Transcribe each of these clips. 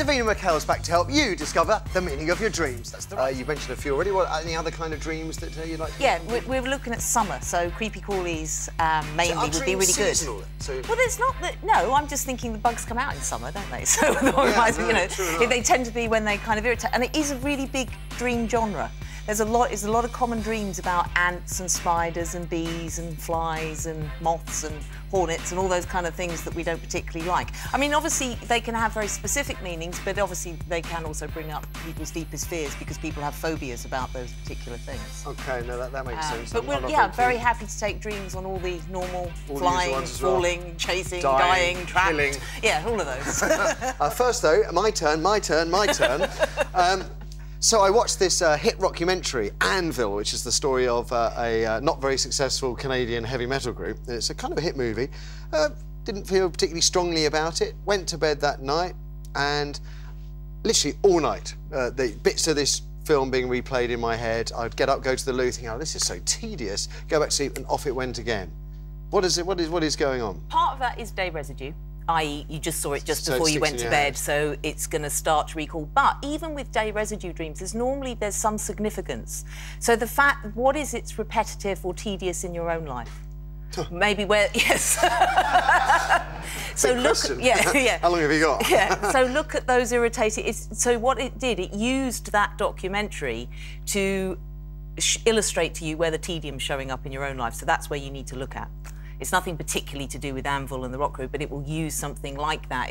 Davina MacKail is back to help you discover the meaning of your dreams. That's the you mentioned a few already. What, any other kind of dreams that you like? Yeah, we're looking at summer, so creepy crawlies mainly would be really good. So... Well, it's not that. No, I'm just thinking the bugs come out in summer, don't they? So they tend to be when they kind of irritate, and it is a really big dream genre. There's a lot of common dreams about ants and spiders and bees and flies and moths and hornets and all those kind of things that we don't particularly like. I mean, obviously, they can have very specific meanings, but obviously they can also bring up people's deepest fears because people have phobias about those particular things. OK, no, that makes sense. But I'm very happy to take dreams on all the normal flying, falling, chasing, dying, trapped. Killing. Yeah, all of those. First, though, my turn. So I watched this hit rockumentary, Anvil, which is the story of a not very successful Canadian heavy metal group. It's a kind of a hit movie. Didn't feel particularly strongly about it. Went to bed that night, and literally all night, the bits of this film being replayed in my head. I'd get up, go to the loo, think, oh, this is so tedious. Go back to sleep, and off it went again. What is going on? Part of that is day residue. I.e. you just saw it just before you went to bed, so it's going to start to recall. But even with day residue dreams, there's some significance. So the fact, what is it's repetitive or tedious in your own life? Maybe where, yes. So look, yeah. How long have you got? Yeah. So look at those irritating. So what it did, it used that documentary to illustrate to you where the tedium's showing up in your own life. So that's where you need to look at. It's nothing particularly to do with Anvil and the rock group, but it will use something like that.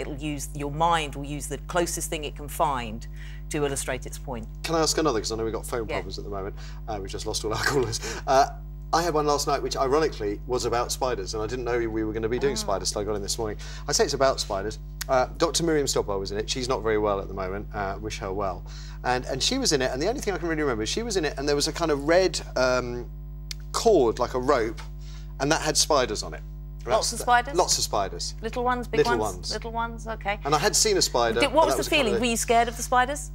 Your mind will use the closest thing it can find to illustrate its point. Can I ask another, because I know we've got phone problems at the moment. We've just lost all our callers. I had one last night which, ironically, was about spiders, and I didn't know we were going to be doing spiders till I got in this morning. I say it's about spiders. Dr. Miriam Stoppard was in it. She's not very well at the moment. Wish her well. And she was in it, and the only thing I can really remember is she was in it, and there was a kind of red cord, like a rope, and that had spiders on it. Lots of spiders? Lots of spiders. Little ones, big ones? Little ones, OK. And I had seen a spider. What was the feeling? Were you scared of the spiders?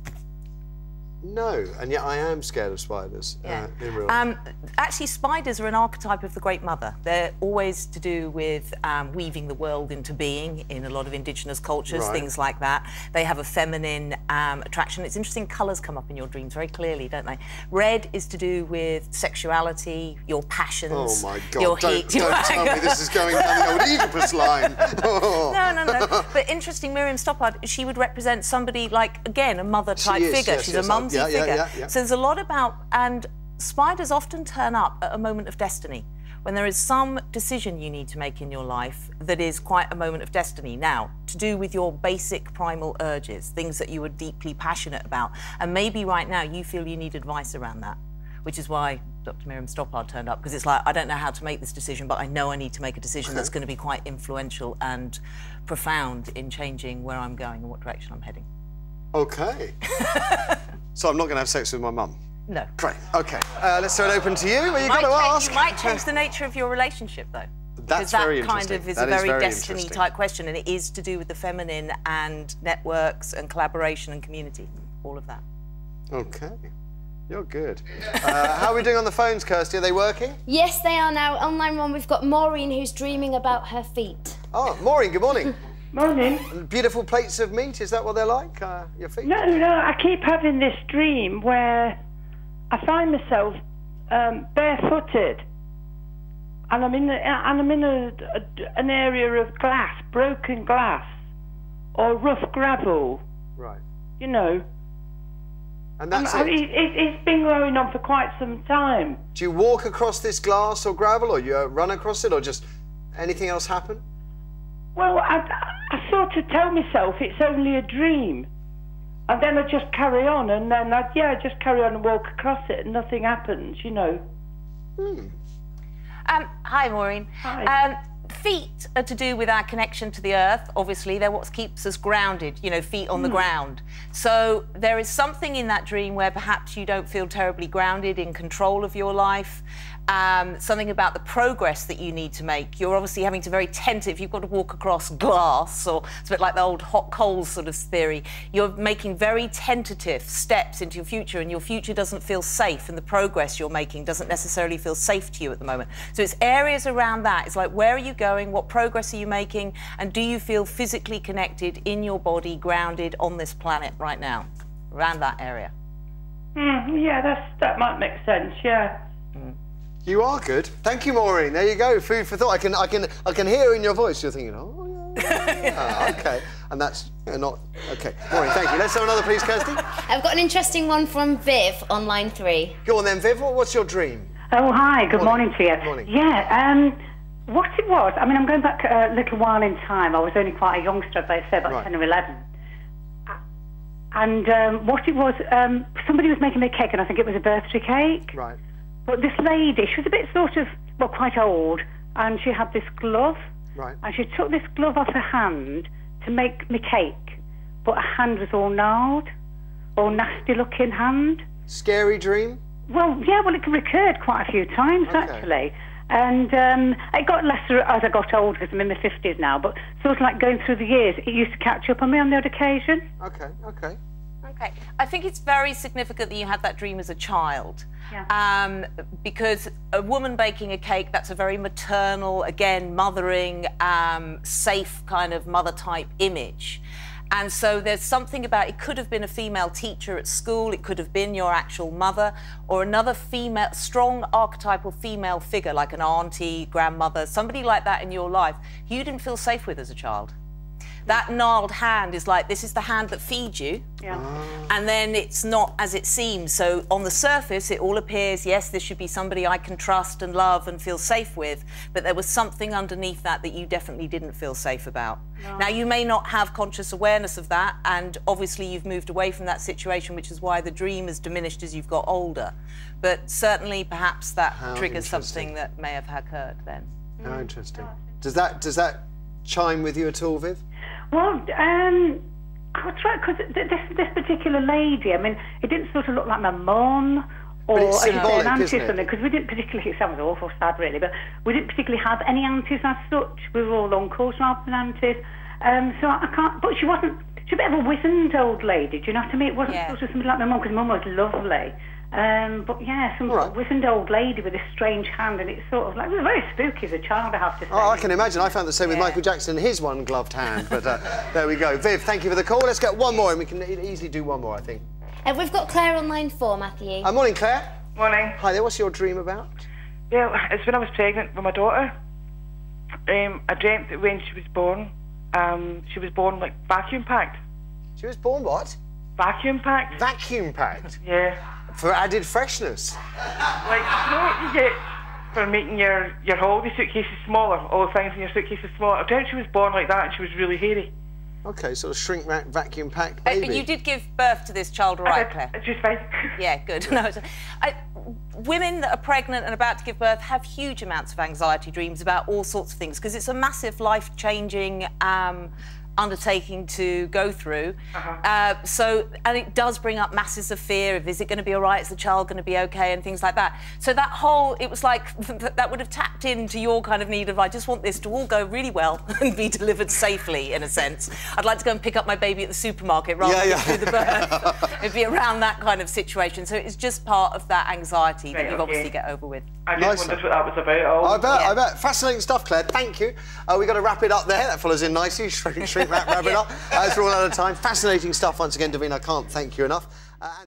No, and yet I am scared of spiders. Yeah. Actually, spiders are an archetype of the Great Mother. They're always to do with weaving the world into being in a lot of indigenous cultures, things like that. They have a feminine attraction. It's interesting, colours come up in your dreams very clearly, don't they? Red is to do with sexuality, your passions, oh my God, your heat. Don't tell me this is going down the old Oedipus line. No. But interesting, Miriam Stoppard, she would represent somebody like, again, a mother-type figure. She's a mumsy figure. So there's a lot about, and spiders often turn up at a moment of destiny, when there is some decision you need to make in your life that is quite a moment of destiny. Now, to do with your basic primal urges, things that you are deeply passionate about, and maybe right now you feel you need advice around that, which is why Dr. Miriam Stoppard turned up, because it's like, I don't know how to make this decision, but I know I need to make a decision that's going to be quite influential and profound in changing where I'm going and what direction I'm heading. OK. So I'm not going to have sex with my mum? No. Great. OK. Let's throw it open to you. Well, you've got to ask. You might change the nature of your relationship, though. That's very interesting. Because that kind of is a very destiny-type question, and it is to do with the feminine and networks and collaboration and community, all of that. OK. You're good. How are we doing on the phones, Kirsty? Are they working? Yes, they are now. Online one, we've got Maureen, who's dreaming about her feet. Oh, Maureen, good morning. Morning. Beautiful plates of meat, is that what they're like, your feet? No, I keep having this dream where I find myself barefooted, and I'm in an area of glass, broken glass, or rough gravel. Right. You know. And that's it's been going on for quite some time. Do you walk across this glass or gravel, or you run across it, or just anything else happen? Well, I sort of tell myself it's only a dream, and then I just carry on, and then I just carry on and walk across it, and nothing happens, you know. Hi, Maureen. Hi. Feet are to do with our connection to the earth. Obviously, they're what keeps us grounded, you know, feet on the ground. So there is something in that dream where perhaps you don't feel terribly grounded, in control of your life. something about the progress that you need to make. You're obviously having to very tentative. You've got to walk across glass, or it's a bit like the old hot coals sort of theory. You're making very tentative steps into your future, and your future doesn't feel safe, and the progress you're making doesn't necessarily feel safe to you at the moment. So it's areas around that. It's like, where are you going? What progress are you making? And do you feel physically connected in your body, grounded on this planet right now? Around that area. Yeah, that might make sense. Yeah. You are good. Thank you, Maureen. There you go. Food for thought. I can hear in your voice. You're thinking, oh yeah, okay. And that's not okay. Maureen, thank you. Let's have another, please, Kirsty. I've got an interesting one from Viv on line 3. Go on then, Viv. What's your dream? Oh, hi. Good morning to you. Good morning. Yeah. What it was, I mean, I'm going back a little while in time. I was only quite a youngster, as I say, about 10 or 11. And what it was, somebody was making me a cake, and I think it was a birthday cake. Right. But this lady, she was a bit sort of, well, quite old, and she had this glove. Right. And she took this glove off her hand to make me cake, but her hand was all gnarled, all nasty-looking hand. Scary dream? Well, yeah, well, it recurred quite a few times, actually. And it got lesser as I got older, because I'm in my 50s now, but sort of like going through the years, it used to catch up on me on the odd occasion. Okay. Okay. I think it's very significant that you had that dream as a child. Yeah. Because a woman baking a cake, that's a very maternal, again, mothering, safe kind of mother-type image. And so there's something about, it could have been a female teacher at school, it could have been your actual mother, or another female, strong archetypal female figure, like an auntie, grandmother, somebody like that in your life, you didn't feel safe with as a child. That gnarled hand is like, this is the hand that feeds you, and then it's not as it seems. So on the surface, it all appears, yes, this should be somebody I can trust and love and feel safe with, but there was something underneath that that you definitely didn't feel safe about. Now, you may not have conscious awareness of that, and obviously you've moved away from that situation, which is why the dream has diminished as you've got older. But certainly, perhaps that triggers something that may have occurred then. How interesting. Does that chime with you at all, Viv? Well, I was right, because this particular lady, I mean, it didn't sort of look like my mum or but it's symbolic, an auntie isn't or something, because we didn't particularly, it sounds awful, sad really, but we didn't particularly have any aunties as such. We were all uncles rather than aunties. So I can't, but she was a bit of a wizened old lady, do you know what I mean? It wasn't sort of something like my mum, because mum was lovely. But yeah, some wizened old lady with a strange hand, and it's sort of like, it was very spooky as a child, I have to say. Oh, I can imagine. I found the same with Michael Jackson, his one-gloved hand, but there we go. Viv, thank you for the call. Let's get one more, and we can easily do one more, I think. We've got Claire on line 4, Matthew. Morning, Claire. Morning. Hi there, what's your dream about? Well, it's when I was pregnant with my daughter. I dreamt that when she was born like vacuum packed. She was born what? Vacuum packed. Vacuum packed? Yeah. For added freshness? Like, you know what you get for making your holiday suitcases smaller, all the things in your suitcases smaller. I dreamt she was born like that and she was really hairy. Okay, sort of shrink wrap, vacuum packed baby. But you did give birth to this child, all right, Claire? It's just fine. Yeah, good. No, women that are pregnant and about to give birth have huge amounts of anxiety dreams about all sorts of things, because it's a massive life-changing undertaking to go through. And it does bring up masses of fear of, is it going to be all right, is the child going to be okay, and things like that. So that whole, it was like, that would have tapped into your kind of need of, I just want this to all go really well and be delivered safely, in a sense. I'd like to go and pick up my baby at the supermarket rather than through the birth. It'd be around that kind of situation. So it's just part of that anxiety that you've obviously get over with. I just wondered what that was about. I bet. Fascinating stuff, Claire. Thank you. We've got to wrap it up there. That follows in nicely. Shrink, wrap it up. As we're all out of time. Fascinating stuff once again, Davina. I can't thank you enough.